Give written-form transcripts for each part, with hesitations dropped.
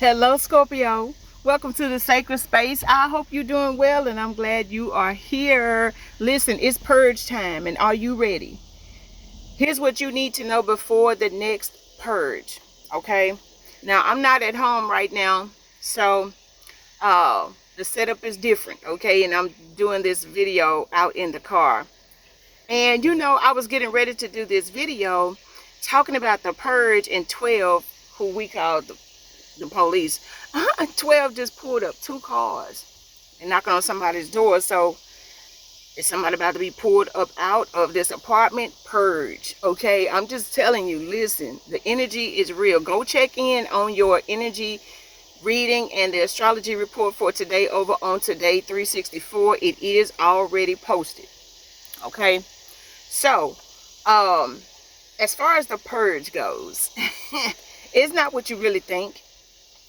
Hello, Scorpio. Welcome to the sacred space. I hope you're doing well, and I'm glad you are here. Listen, it's purge time, and are you ready? Here's what you need to know before the next purge, okay? Now, I'm not at home right now, so the setup is different, okay? And I'm doing this video out in the car. And I was getting ready to do this video talking about the purge and 12, who we call the police. 12 just pulled up 2 cars and knocking on somebody's door. So is somebody about to be pulled up out of this apartment? Purge. Okay, I'm just telling you, listen, the energy is real. Go check in on your energy reading and the astrology report for today over on Today 364. It is already posted. Okay, so as far as the purge goes, it's not what you really think.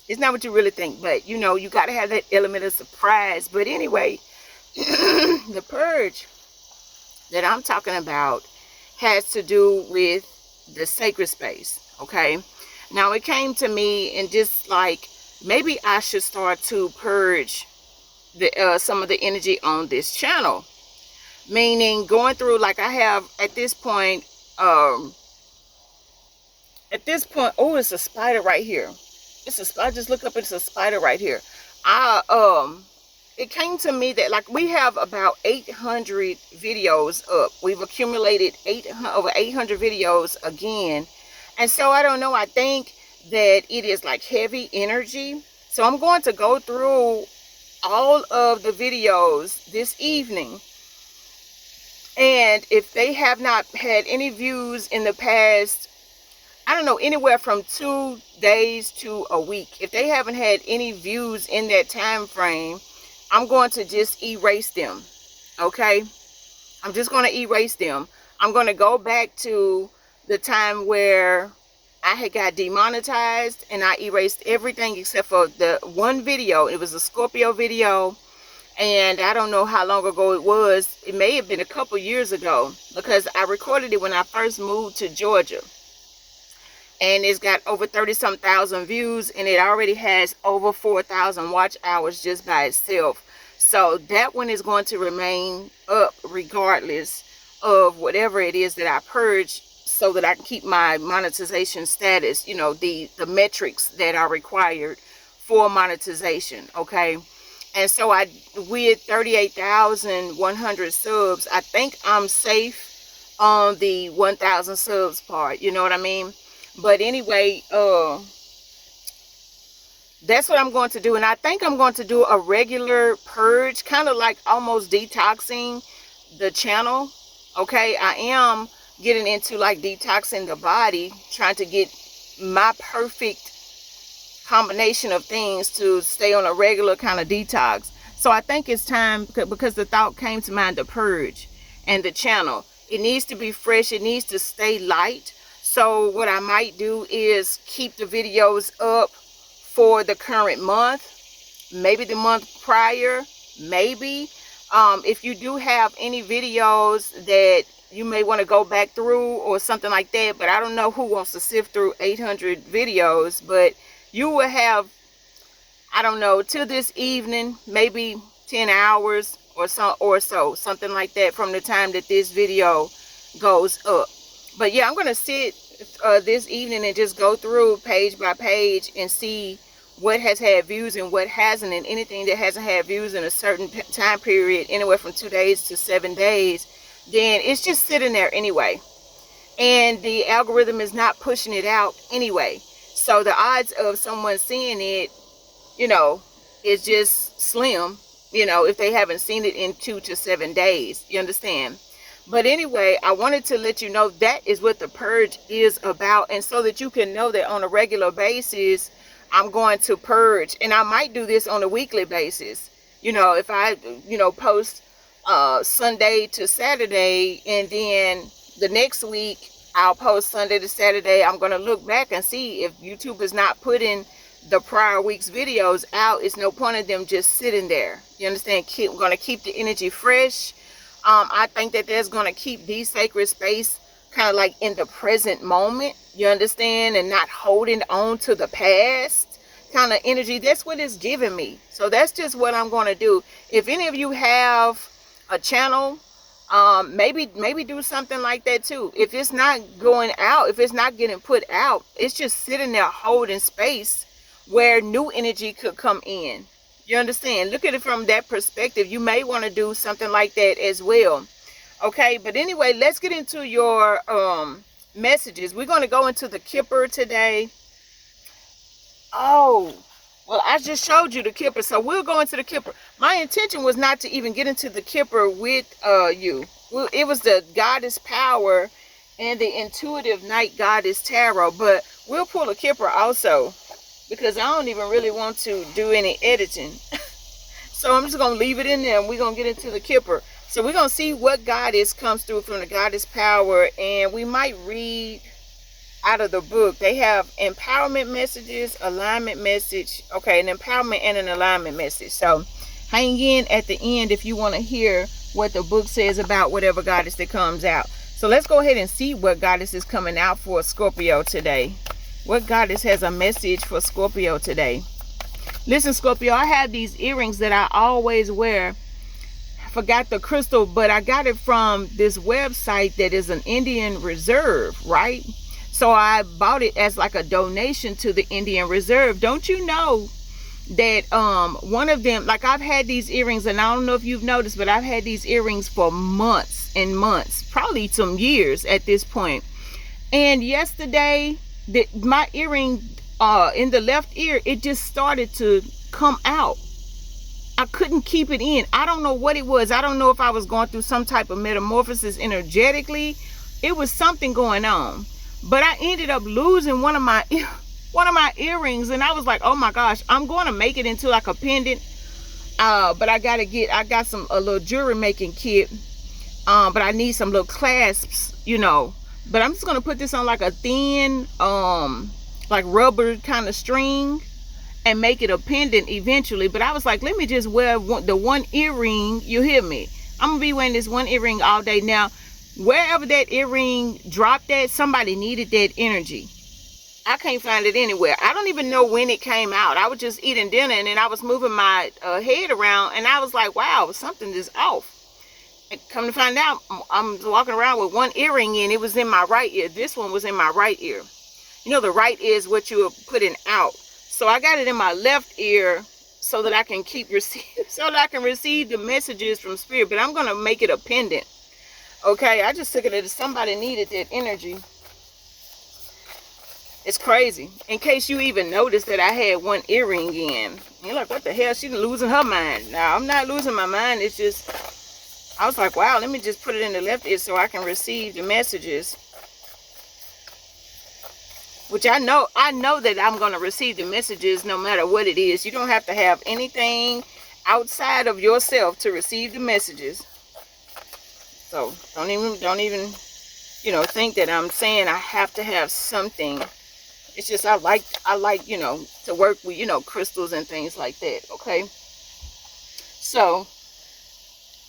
It's not what you really think, but you got to have that element of surprise. But anyway, the purge that I'm talking about has to do with the sacred space, okay? Now, it came to me and just like, maybe I should start to purge some of the energy on this channel. Meaning going through, like I have at this point, oh, it's a spider right here. I just look up, it's a spider right here. It came to me that like we have about 800 videos up. We've accumulated over 800 videos again. And so I don't know, I think that it is like heavy energy. So I'm going to go through all of the videos this evening. And if they have not had any views in the past, I don't know, anywhere from 2 days to a week, if they haven't had any views in that time frame, I'm going to just erase them. Okay, I'm just going to erase them. I'm going to go back to the time where I had got demonetized, and I erased everything except for the one video. It was a Scorpio video, and I don't know how long ago it was. It may have been a couple years ago, because I recorded it when I first moved to Georgia. And it's got over 30-some thousand views, and it already has over 4,000 watch hours just by itself. So that one is going to remain up regardless of whatever it is that I purge, so that I can keep my monetization status, the metrics that are required for monetization, okay? And so with 38,100 subs, I think I'm safe on the 1,000 subs part, you know what I mean? But anyway, that's what I'm going to do. And I think I'm going to do a regular purge, kind of like almost detoxing the channel. Okay, I am getting into like detoxing the body, trying to get my perfect combination of things to stay on a regular kind of detox. So I think it's time, because the thought came to mind, to purge and the channel. It needs to be fresh. It needs to stay light. So what I might do is keep the videos up for the current month, maybe the month prior, maybe. If you do have any videos that you may want to go back through or something like that, but I don't know who wants to sift through 800 videos, but you will have, I don't know, till this evening, maybe 10 hours or so, something like that, from the time that this video goes up. But yeah, I'm going to sit this evening and just go through page by page and see what has had views and what hasn't. And anything that hasn't had views in a certain time period, anywhere from 2 days to 7 days, then it's just sitting there anyway. And the algorithm is not pushing it out anyway. So the odds of someone seeing it, is just slim, if they haven't seen it in 2 to 7 days. You understand? But anyway, I wanted to let you know that is what the purge is about. And so that you can know that on a regular basis, I'm going to purge. And I might do this on a weekly basis. If I, post Sunday to Saturday, and then the next week I'll post Sunday to Saturday. I'm going to look back and see if YouTube is not putting the prior week's videos out. It's no point in them just sitting there. You understand? I'm going to keep the energy fresh. I think that that's going to keep the sacred space kind of like in the present moment, you understand, and not holding on to the past. kind of energy. That's what it's giving me. So that's just what I'm going to do. If any of you have a channel, maybe do something like that too. If it's not going out, if it's not getting put out, it's just sitting there holding space where new energy could come in. You understand? Look at it from that perspective. You may want to do something like that as well. Okay, but anyway, let's get into your messages. We're going to go into the Kipper today. Oh, well, I just showed you the Kipper, so we'll go into the Kipper. My intention was not to even get into the Kipper with you. Well, it was the Goddess Power and the Intuitive Night Goddess Tarot, but we'll pull a Kipper also, because I don't even really want to do any editing. So I'm just going to leave it in there, and we're going to get into the Kipper. So we're going to see what goddess comes through from the Goddess Power, and we might read out of the book. They have empowerment messages, alignment message, okay, an empowerment and an alignment message. So hang in at the end if you want to hear what the book says about whatever goddess that comes out. So let's go ahead and see what goddess is coming out for Scorpio today. What goddess has a message for Scorpio today? Listen, Scorpio, I have these earrings that I always wear. I forgot the crystal, but I got it from this website that is an Indian reserve, right? So I bought it as like a donation to the Indian Reserve. Don't you know that one of them, like I've had these earrings, and I don't know if you've noticed, but I've had these earrings for months and months, probably some years at this point. And yesterday, my earring in the left ear, it just started to come out. I couldn't keep it in. I don't know what it was. I don't know if I was going through some type of metamorphosis energetically. It was something going on. But I ended up losing one of my earrings, and I was like, oh my gosh, I'm going to make it into like a pendant. But I got a little jewelry making kit. But I need some little clasps, you know. But I'm just going to put this on like a thin, like rubber kind of string and make it a pendant eventually. But I was like, let me just wear the one earring. You hear me? I'm going to be wearing this one earring all day. Now, wherever that earring dropped at, somebody needed that energy. I can't find it anywhere. I don't even know when it came out. I was just eating dinner, and then I was moving my head around, and I was like, wow, something is off. And come to find out, I'm walking around with one earring in. It was in my right ear. This one was in my right ear. You know, the right ear is what you are putting out. So I got it in my left ear so that I can receive the messages from Spirit. But I'm going to make it a pendant. Okay, I just took it as somebody needed that energy. It's crazy. In case you even noticed that I had one earring in. You're like, what the hell? She's losing her mind. No, I'm not losing my mind. It's just, I was like, wow, let me just put it in the left ear so I can receive the messages. Which I know that I'm going to receive the messages no matter what it is. You don't have to have anything outside of yourself to receive the messages. So don't even, you know, think that I'm saying I have to have something. It's just I like, you know, to work with, you know, crystals and things like that. Okay. So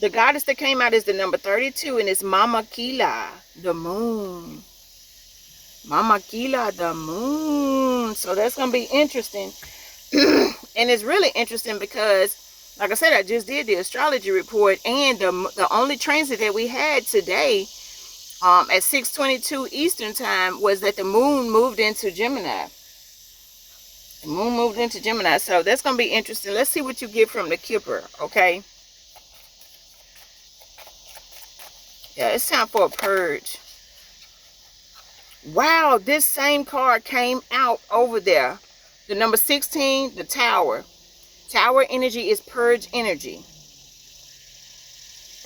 the goddess that came out is the number 32, and it's Mama Kila, the moon. Mama Kila, the moon. So that's gonna be interesting. And it's really interesting because, like I said, I just did the astrology report, and the only transit that we had today at 6:22 Eastern time was that the moon moved into Gemini. The moon moved into Gemini. So that's going to be interesting. Let's see what you get from the Kipper, okay? Yeah, it's time for a purge. Wow, this same card came out over there. The number 16, the Tower. Tower energy is purge energy.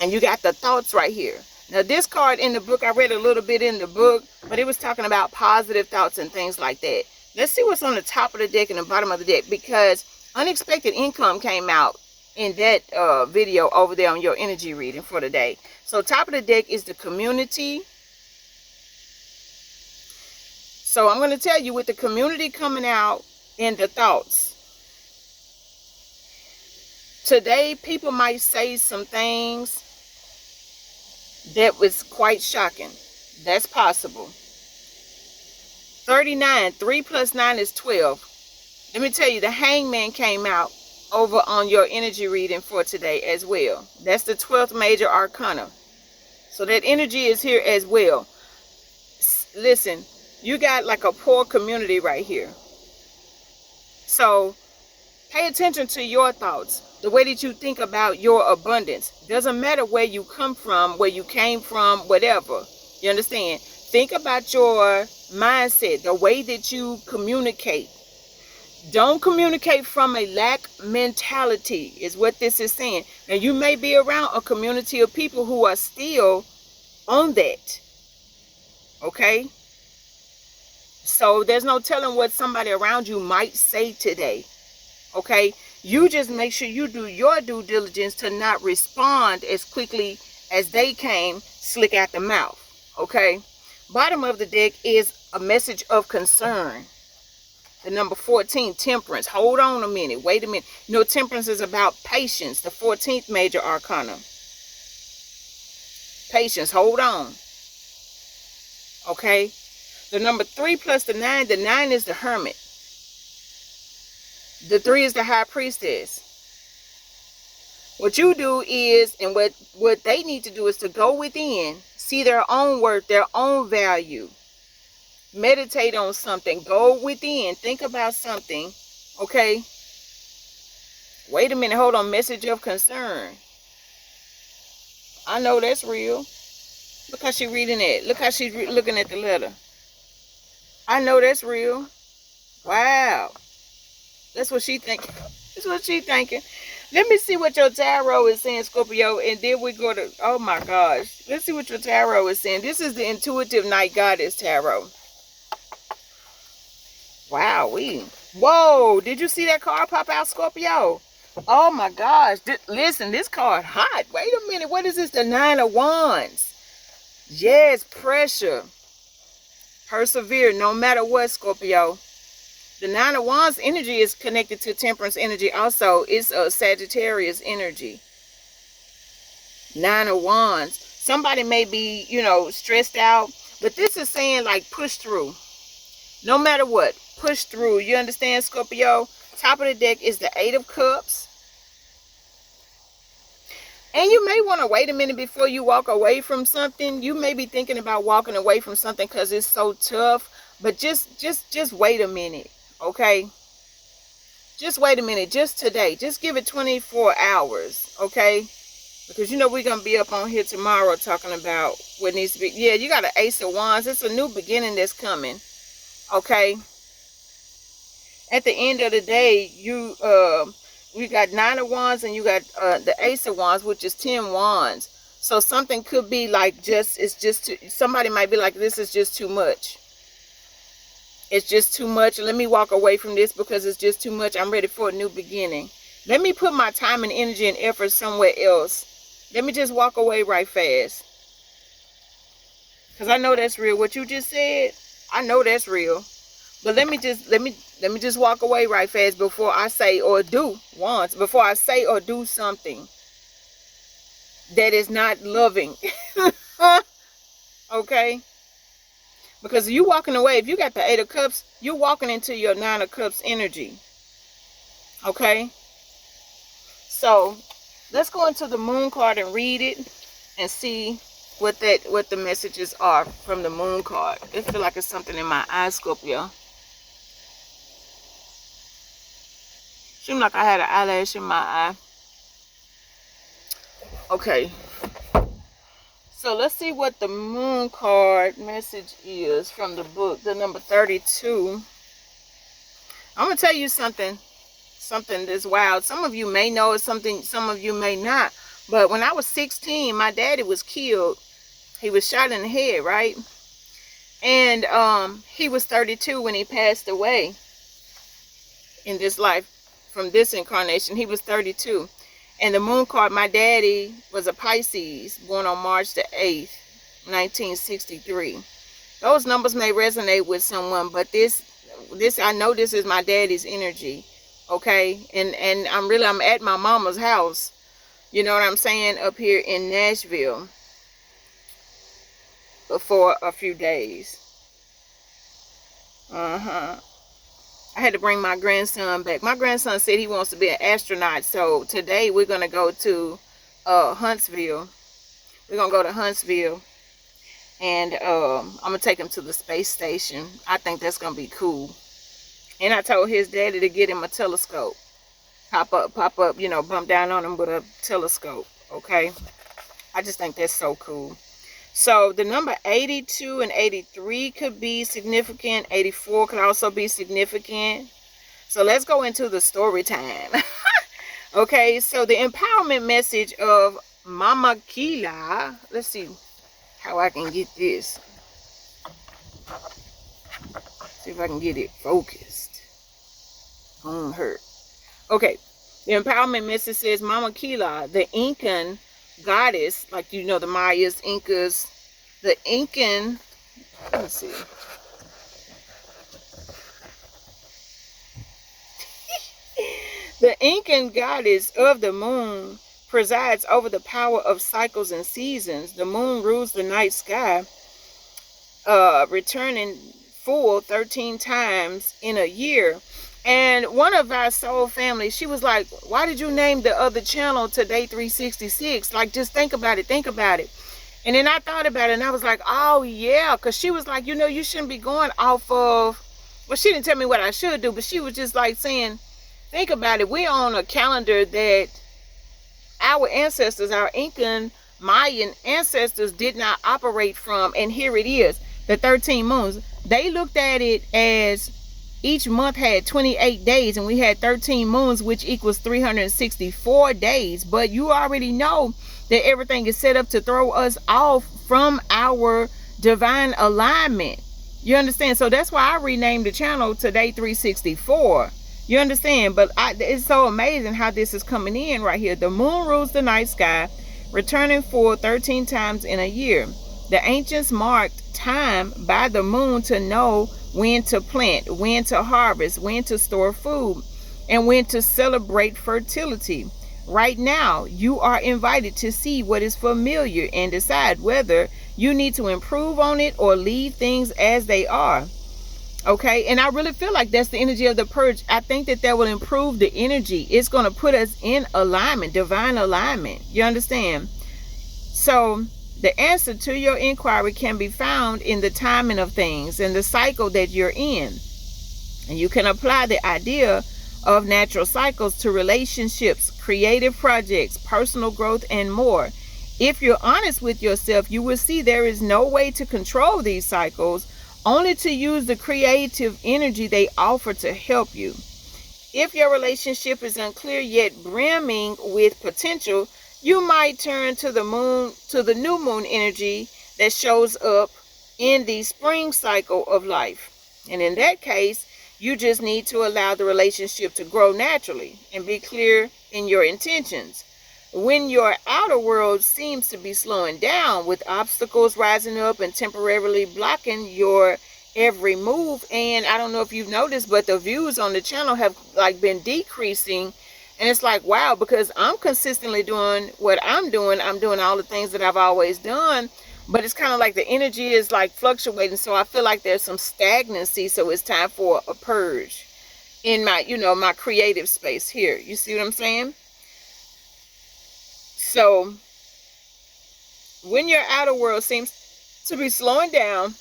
And you got the thoughts right here. Now, this card in the book, I read a little bit in the book, but it was talking about positive thoughts and things like that. Let's see what's on the top of the deck and the bottom of the deck, because unexpected income came out in that video over there on your energy reading for the day. So top of the deck is the community. So I'm going to tell you, with the community coming out in the thoughts, today people might say some things that was quite shocking. That's possible. 39, 3 plus 9 is 12. Let me tell you, the Hangman came out over on your energy reading for today as well. That's the 12th major arcana. So that energy is here as well. Listen, you got like a poor community right here. So pay attention to your thoughts, the way that you think about your abundance. Doesn't matter where you come from, where you came from, whatever. You understand? Think about your mindset, the way that you communicate. Don't communicate from a lack mentality, is what this is saying. And you may be around a community of people who are still on that. Okay? So there's no telling what somebody around you might say today. Okay? You just make sure you do your due diligence to not respond as quickly as they came slick out the mouth. Okay? Bottom of the deck is a message of concern. The number 14, temperance. Hold on a minute. Wait a minute. You know, temperance is about patience. The 14th major arcana. Patience. Hold on. Okay? The number 3 plus the 9. The 9 is the hermit. The 3 is the high priestess. What you do is, and what they need to do is to go within, see their own worth, their own value. Meditate on something. Go within. Think about something. Okay? Wait a minute. Hold on. Message of concern. I know that's real. Look how she's reading it. Look how she's looking at the letter. I know that's real. Wow. That's what she thinking. That's what she thinking. Let me see what your tarot is saying, Scorpio, and then we go to, oh my gosh. Let's see what your tarot is saying. This is the Intuitive Night Goddess Tarot. Wow, whoa, did you see that card pop out, Scorpio? Oh my gosh. Listen, this card hot. Wait a minute. What is this? The 9 of Wands. Yes, pressure. Persevere no matter what, Scorpio. The 9 of Wands energy is connected to temperance energy also. It's a Sagittarius energy. 9 of Wands. Somebody may be, you know, stressed out. But this is saying like push through. No matter what. Push through. You understand, Scorpio? Top of the deck is the 8 of Cups. And you may want to wait a minute before you walk away from something. You may be thinking about walking away from something because it's so tough. But just wait a minute. Okay? Just wait a minute. Just today. Just give it 24 hours. Okay? Because you know we're going to be up on here tomorrow talking about what needs to be. Yeah, you got an Ace of Wands. It's a new beginning that's coming. Okay? At the end of the day, you got 9 of Wands and you got the Ace of Wands, which is 10 Wands. So something could be like somebody might be like, this is just too much. It's just too much. Let me walk away from this because it's just too much. I'm ready for a new beginning. Let me put my time and energy and effort somewhere else. Let me just walk away right fast. Because I know that's real. What you just said, I know that's real. But let me just walk away right fast before I say or do once. Before I say or do something that is not loving. Okay? Because you walking away, if you got the 8 of Cups, you're walking into your 9 of Cups energy. Okay? So, let's go into the Moon card and read it and see what the messages are from the Moon card. It feels like it's something in my eye, Scorpio. Seemed like I had an eyelash in my eye. Okay. So let's see what the Moon card message is from the book, the number 32. I'm going to tell you something that's wild. Some of you may know something, some of you may not. But when I was 16, my daddy was killed. He was shot in the head, right? And he was 32 when he passed away in this life. From this incarnation, he was 32. And the Moon card, my daddy was a Pisces, born on March the 8th, 1963. Those numbers may resonate with someone, but this I know this is my daddy's energy, okay? And I'm at my mama's house, you know what I'm saying, up here in Nashville for a few days. I had to bring my grandson back. My grandson said he wants to be an astronaut. So today we're going to go to Huntsville. We're going to go to Huntsville. And I'm going to take him to the space station. I think that's going to be cool. And I told his daddy to get him a telescope. Pop up, you know, bump down on him with a telescope. Okay? I just think that's so cool. So the number 82 and 83 could be significant. 84 could also be significant. So let's go into the story time. Okay, so the empowerment message of Mama Kila. Let's see how I can get this. See if I can get it focused on her. Okay, the empowerment message says, Mama Kila, the Incan goddess, like you know the Mayas, Incas, the Incan, let's see. The Incan goddess of the moon presides over the power of cycles and seasons. The moon rules the night sky, returning full 13 times in a year. And one of our soul family, she was like, why did you name the other channel Today 366? Like, just think about it, think about it. And then I thought about it, and I was like, oh, yeah. Because she was like, you know, you shouldn't be going off of, well, she didn't tell me what I should do, but she was just like saying, think about it. We're on a calendar that our ancestors, our Incan, Mayan ancestors did not operate from. And here it is, the 13 moons. They looked at it as each month had 28 days, and we had 13 moons, which equals 364 days. But you already know that everything is set up to throw us off from our divine alignment. You understand? So that's why I renamed the channel Today 364. You understand? But it's so amazing how this is coming in right here. The moon rules the night sky, returning full 13 times in a year. The ancients marked time by the moon to know when to plant, when to harvest, when to store food, and when to celebrate fertility. Right now, you are invited to see what is familiar and decide whether you need to improve on it or leave things as they are. Okay, and I really feel like that's the energy of the purge. I think that will improve the energy. It's going to put us in alignment, divine alignment. You understand? So the answer to your inquiry can be found in the timing of things and the cycle that you're in. And you can apply the idea of natural cycles to relationships, creative projects, personal growth, and more. If you're honest with yourself, you will see there is no way to control these cycles, only to use the creative energy they offer to help you. If your relationship is unclear yet brimming with potential, you might turn to the moon, to the new moon energy that shows up in the spring cycle of life. And in that case, you just need to allow the relationship to grow naturally and be clear in your intentions. When your outer world seems to be slowing down, with obstacles rising up and temporarily blocking your every move, and I don't know if you've noticed, but the views on the channel have like been decreasing. And it's like, wow, because I'm consistently doing what I'm doing all the things that I've always done, but it's kind of like the energy is like fluctuating. So I feel like there's some stagnancy. So it's time for a purge in my, you know, my creative space here. You see what I'm saying? So when your outer world seems to be slowing down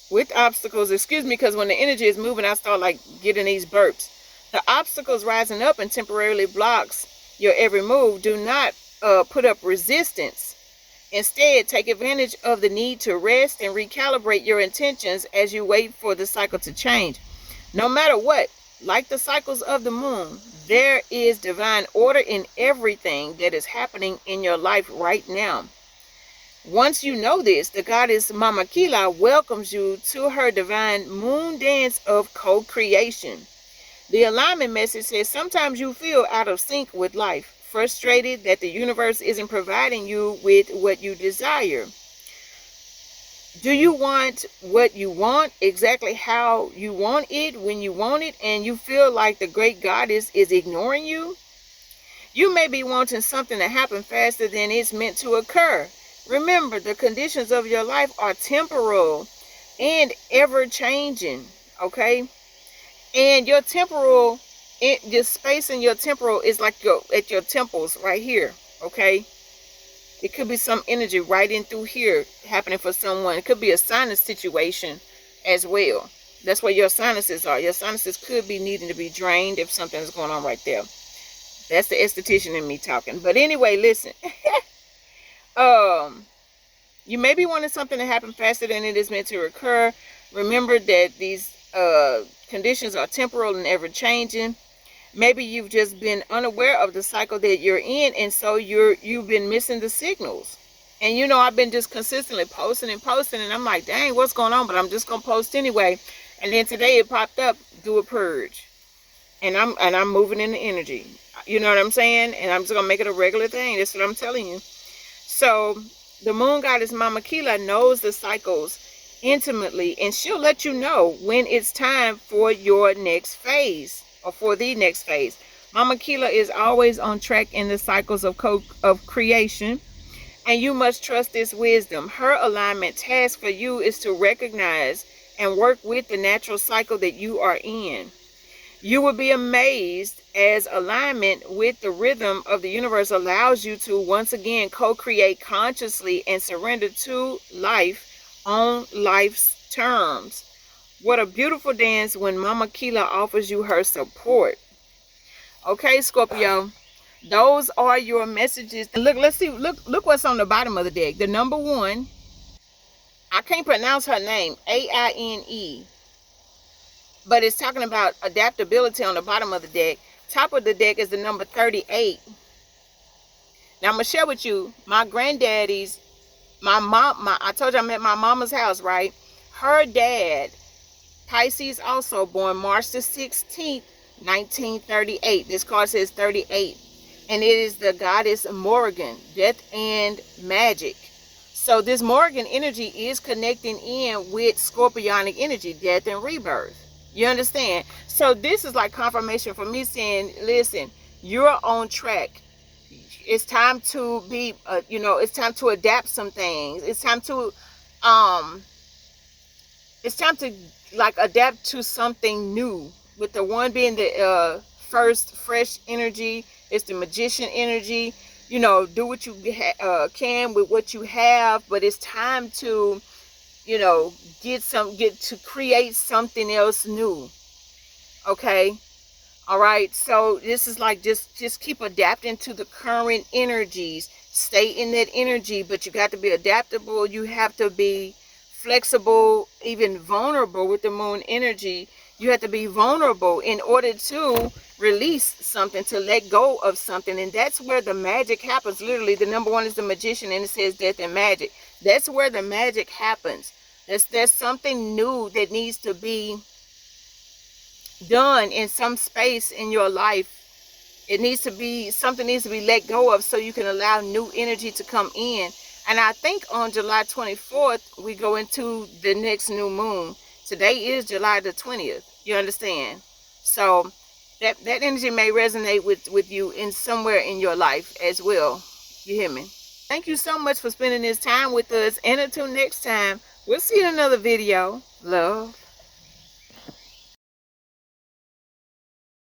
with obstacles, excuse me, because when the energy is moving, I start like getting these burps. The obstacles rising up and temporarily blocks your every move. Do not put up resistance. Instead, take advantage of the need to rest and recalibrate your intentions as you wait for the cycle to change. No matter what, like the cycles of the moon, there is divine order in everything that is happening in your life right now. Once you know this, the goddess Mama Kila welcomes you to her divine moon dance of co-creation. The alignment message says sometimes you feel out of sync with life, frustrated that the universe isn't providing you with what you desire. Do you want what you want exactly how you want it when you want it, and you feel like the great goddess is ignoring you? You may be wanting something to happen faster than it's meant to occur. Remember, the conditions of your life are temporal and ever changing, okay? And your temporal, your space in your temporal is like at your temples right here, okay? It could be some energy right in through here happening for someone. It could be a sinus situation as well. That's where your sinuses are. Your sinuses could be needing to be drained if something's going on right there. That's the esthetician in me talking. But anyway, listen. You may be wanting something to happen faster than it is meant to occur. Remember that these conditions are temporal and ever changing. Maybe you've just been unaware of the cycle that you're in, and so you've been missing the signals. And you know, I've been just consistently posting, and I'm like, dang, what's going on? But I'm just gonna post anyway. And then today it popped up, do a purge, and I'm moving in the energy. You know what I'm saying? And I'm just gonna make it a regular thing. That's what I'm telling you. So the moon goddess Mama Kila knows the cycles intimately, and she'll let you know when it's time for your next phase. Or for the next phase. Mama Kila is always on track in the cycles of creation, and you must trust this wisdom. Her alignment task for you is to recognize and work with the natural cycle that you are in. You will be amazed as alignment with the rhythm of the universe allows you to once again co-create consciously and surrender to life on life's terms. What a beautiful dance when Mama Kila offers you her support. Okay, Scorpio, those are your messages. Look, let's see. Look what's on the bottom of the deck. The number 1. I can't pronounce her name. AINE. But it's talking about adaptability on the bottom of the deck. Top of the deck is the number 38. Now I'm gonna share with you my granddaddy's. I told you I'm at my mama's house, right? Her dad, Pisces, also born March the 16th, 1938. This card says 38. And it is the goddess Morrigan, death and magic. So this Morrigan energy is connecting in with Scorpionic energy, death and rebirth. You understand? So this is like confirmation for me saying, listen, you're on track. It's time to be, it's time to adapt some things. It's time to like adapt to something new, with the 1 being the first fresh energy. It's the magician energy. You know, do what you can with what you have, but it's time to, get to create something else new. Okay, all right. So this is like just keep adapting to the current energies. Stay in that energy, but you got to be adaptable. You have to be flexible, even vulnerable with the moon energy. You have to be vulnerable in order to release something, to let go of something. And that's where the magic happens. Literally, the number 1 is the magician, and it says death and magic. That's where the magic happens. There's something new that needs to be done in some space in your life. Something needs to be let go of so you can allow new energy to come in. And I think on July 24th, we go into the next new moon. Today is July the 20th. You understand? So that energy may resonate with you in somewhere in your life as well. You hear me? Thank you so much for spending this time with us. And until next time, we'll see you in another video. Love.